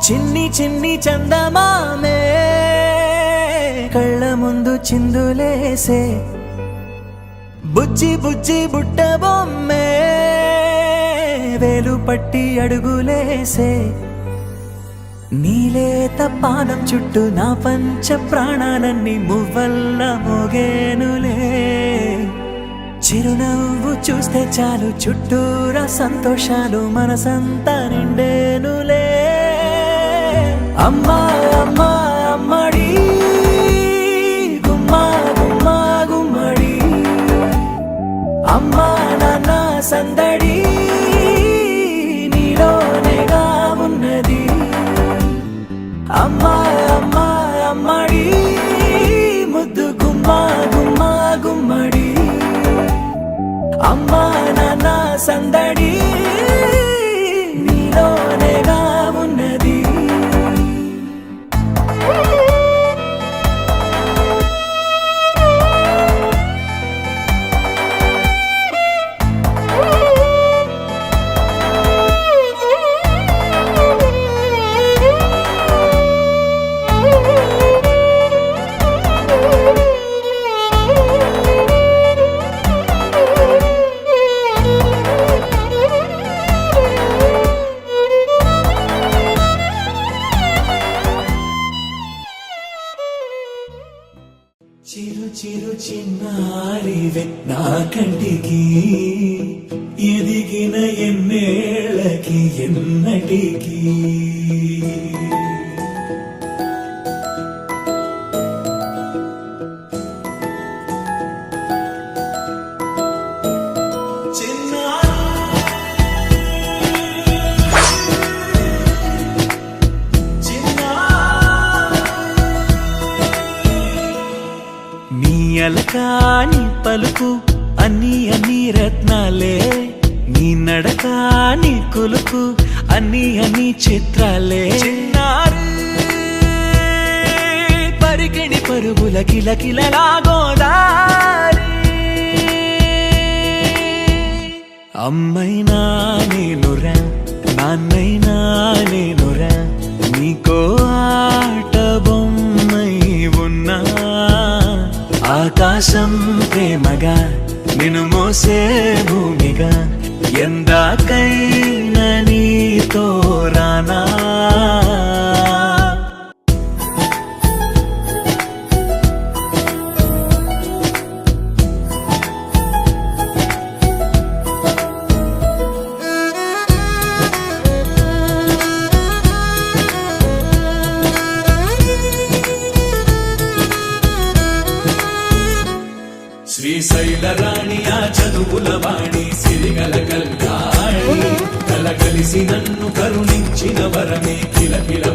చిన్ని చిన్ని చందమామే కళ్ళ ముందు చిందులేసే బుజ్జి బుజ్జి బుట్ట బొమ్మే వేలు పట్టి అడుగులేసే నీలేత పానం చుట్టూ నా పంచ ప్రాణాలన్నీ మువ్వల్ల మోగేనులే చిరునవ్వు చూస్తే చాలు చుట్టూరా సంతోషాలు మనసంతా నిండేనులే అమ్మా అమ్మా అమ్మడి గుమ్మా గుమ్మా గుమ్మడి అమ్మా నాన్న సందడి నీలోనేగా ఉన్నది అమ్మా అమ్మా అమ్మడి ముద్దు గుమ్మా గుమ్మా గుమ్మడి అమ్మా నాన్న సందడి నీలోనేగా ఉన్నది చిరు చిరు చిన్నారివే నా కంటికి ఎదిగిన ఎన్నేళ్ళకి ఎన్నటికి అలకాని పలుకు అన్ని అన్ని రత్నాలే నీ నడకాని కులుకు అన్ని అన్ని చిత్రాలే చిన్నారు పరికిణి పరుగుల కిలకిలలాగోదారి అమ్మైనా నేనురా నాన్నైనా నేనురా నీకో ఆట బొమ్మై ఉన్నా ఆకాశం ప్రేమగా నిన్ను మోసే భూమిగా ఎందాకైనా నీతో రానా శ్రీశైల రాణి ఆ చదువుల వాణి సిరిగల కల్యాణి కలగలిసి నన్ను కరుణించిన వరమే కిలకిల